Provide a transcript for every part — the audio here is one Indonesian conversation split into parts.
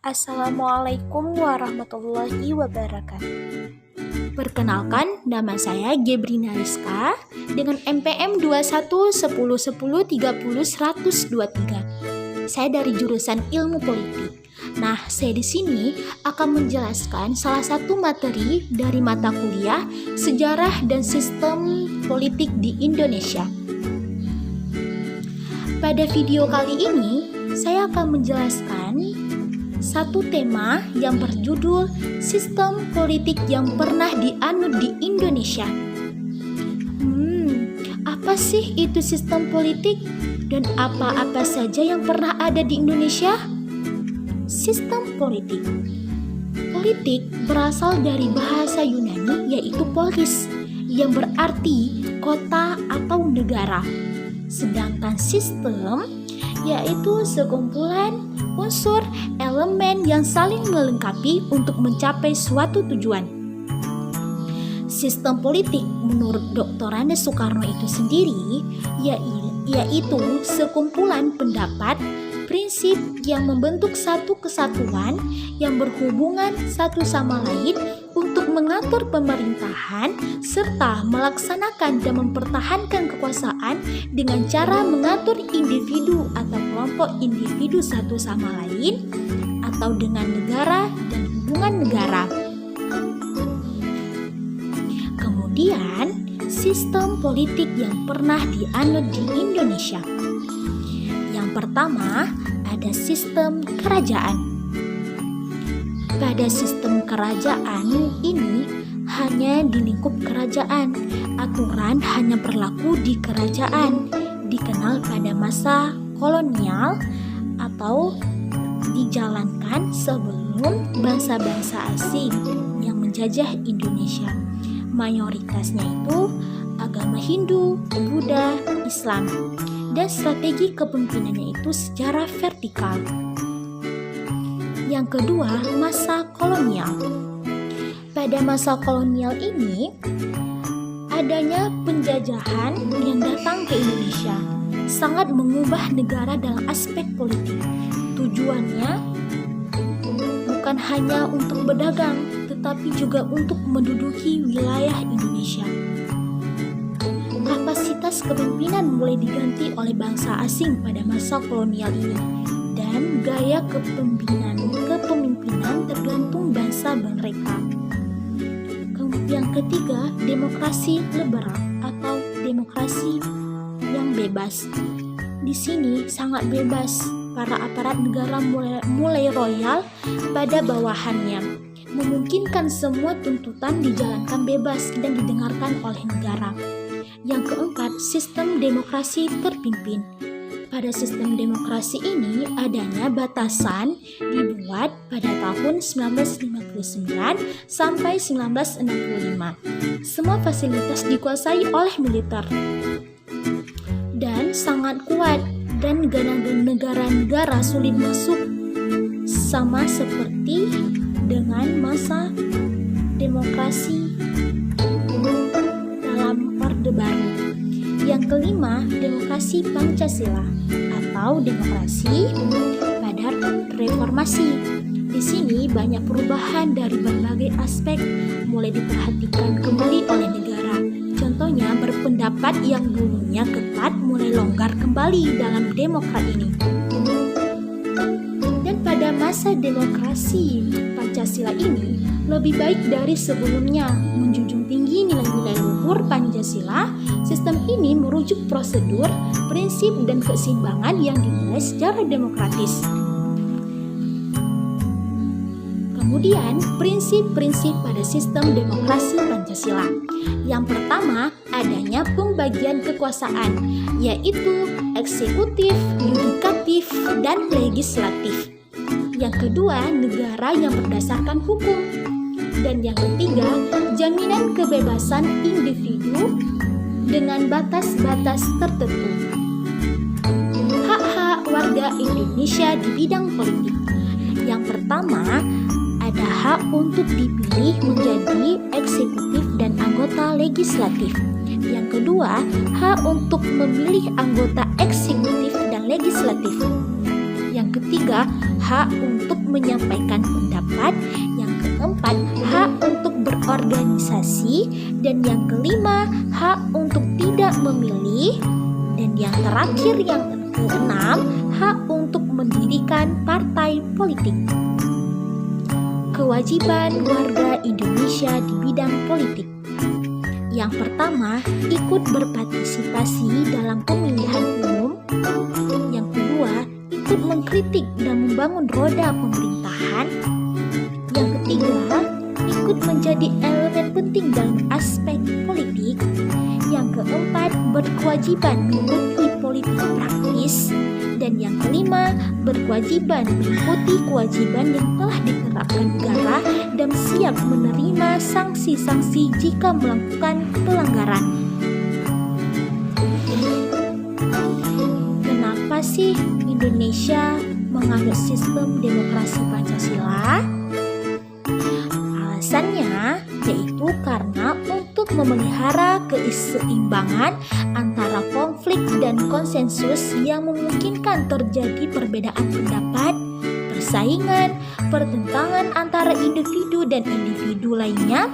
Assalamualaikum warahmatullahi wabarakatuh. Perkenalkan, nama saya Gebrina Rizka dengan NPM 21 10 10 30 100 123. Saya dari jurusan Ilmu Politik. Nah, saya di sini akan menjelaskan salah satu materi dari mata kuliah Sejarah dan Sistem Politik di Indonesia. Pada video kali ini, saya akan menjelaskan satu tema yang berjudul Sistem Politik yang pernah dianut di Indonesia. Apa sih itu sistem politik dan apa-apa saja yang pernah ada di Indonesia? Sistem politik. Politik berasal dari bahasa Yunani yaitu polis yang berarti kota atau negara. Sedangkan sistem yaitu sekumpulan unsur elemen yang saling melengkapi untuk mencapai suatu tujuan. Sistem politik menurut Dr. Andes Soekarno itu sendiri yaitu sekumpulan pendapat, prinsip yang membentuk satu kesatuan yang berhubungan satu sama lain untuk mengatur pemerintahan serta melaksanakan dan mempertahankan kekuasaan dengan cara mengatur individu atau kelompok individu satu sama lain atau dengan negara dan hubungan negara. Kemudian, sistem politik yang pernah dianut di Indonesia. Yang pertama, ada sistem kerajaan. Pada sistem kerajaan ini hanya di lingkup kerajaan. Aturan hanya berlaku di kerajaan, dikenal pada masa kolonial atau dijalankan sebelum bangsa-bangsa asing yang menjajah Indonesia. Mayoritasnya itu agama Hindu, Buddha, Islam, dan strategi kepemimpinannya itu secara vertikal. Yang kedua, masa kolonial. Pada masa kolonial ini, adanya penjajahan yang datang ke Indonesia sangat mengubah negara dalam aspek politik. Tujuannya bukan hanya untuk berdagang, tetapi juga untuk menduduki wilayah Indonesia. Kapasitas kepemimpinan mulai diganti oleh bangsa asing pada masa kolonial ini, dan gaya kepemimpinan tergantung bangsa mereka. Yang ketiga, demokrasi liberal atau demokrasi yang bebas. Di sini sangat bebas, para aparat negara mulai royal pada bawahannya, memungkinkan semua tuntutan dijalankan bebas dan didengarkan oleh negara. Yang keempat, sistem demokrasi terpimpin. Pada sistem demokrasi ini adanya batasan dibuat pada tahun 1959 sampai 1965. Semua fasilitas dikuasai oleh militer dan sangat kuat, dan negara-negara sulit masuk, sama seperti dengan masa demokrasi dalam Orde Baru. Yang kelima, demokrasi Pancasila atau demokrasi pada reformasi. Di sini banyak perubahan dari berbagai aspek mulai diperhatikan kembali oleh negara. Contohnya, berpendapat yang dulunya ketat mulai longgar kembali dalam demokrat ini. Dan pada masa demokrasi Pancasila ini lebih baik dari sebelumnya, menjunjung tinggi nilai-nilai luhur Pancasila. Sistem ini merujuk prosedur, prinsip, dan keseimbangan yang dinilai secara demokratis. Kemudian, prinsip-prinsip pada sistem demokrasi Pancasila. Yang pertama, adanya pembagian kekuasaan, yaitu eksekutif, yudikatif, dan legislatif. Yang kedua, negara yang berdasarkan hukum. Dan yang ketiga, jaminan kebebasan individu dengan batas-batas tertentu. Hak-hak warga Indonesia di bidang politik. Yang pertama, ada hak untuk dipilih menjadi eksekutif dan anggota legislatif. Yang kedua, hak untuk memilih anggota eksekutif dan legislatif. Yang ketiga, hak untuk menyampaikan berorganisasi, dan yang kelima, hak untuk tidak memilih, dan yang terakhir yang keenam, hak untuk mendirikan partai politik. Kewajiban warga Indonesia di bidang politik. Yang pertama, ikut berpartisipasi dalam pemilihan umum. Yang kedua, ikut mengkritik dan membangun roda pemerintahan. Yang ketiga, ikut menjadi elemen penting dalam aspek politik. Yang keempat, berkewajiban mengikuti politik praktis. Dan yang kelima, berkewajiban mengikuti kewajiban yang telah diterapkan negara dan siap menerima sanksi-sanksi jika melakukan pelanggaran. Kenapa sih Indonesia menganut sistem demokrasi Pancasila? Alasannya yaitu karena untuk memelihara keseimbangan antara konflik dan konsensus yang memungkinkan terjadi perbedaan pendapat, persaingan, pertentangan antara individu dan individu lainnya,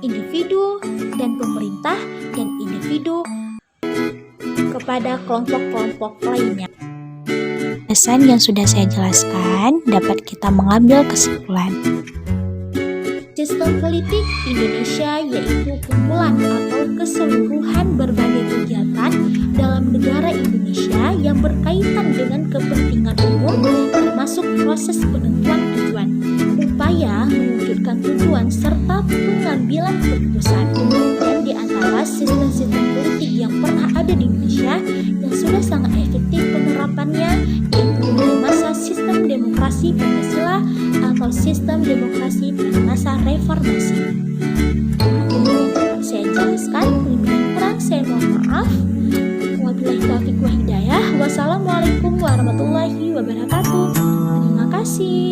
individu dan pemerintah, dan individu kepada kelompok-kelompok lainnya. Alasan yang sudah saya jelaskan dapat kita mengambil kesimpulan. Sistem politik Indonesia yaitu kumpulan atau keseluruhan berbagai kegiatan dalam negara Indonesia yang berkaitan dengan kepentingan umum, termasuk proses penentuan tujuan, upaya mewujudkan tujuan, serta pengambilan keputusan. Dan di antara sistem-sistem politik yang pernah ada di Indonesia yang sudah sangat efektif penerapannya yaitu di masa sistem demokrasi Pancasila atau sistem demokrasi pada masa reformasi. Ini yang dapat saya jelaskan, lebih kurang saya mohon maaf. Wabillahi taufiq wa hidayah. Wassalamualaikum warahmatullahi wabarakatuh. Terima kasih.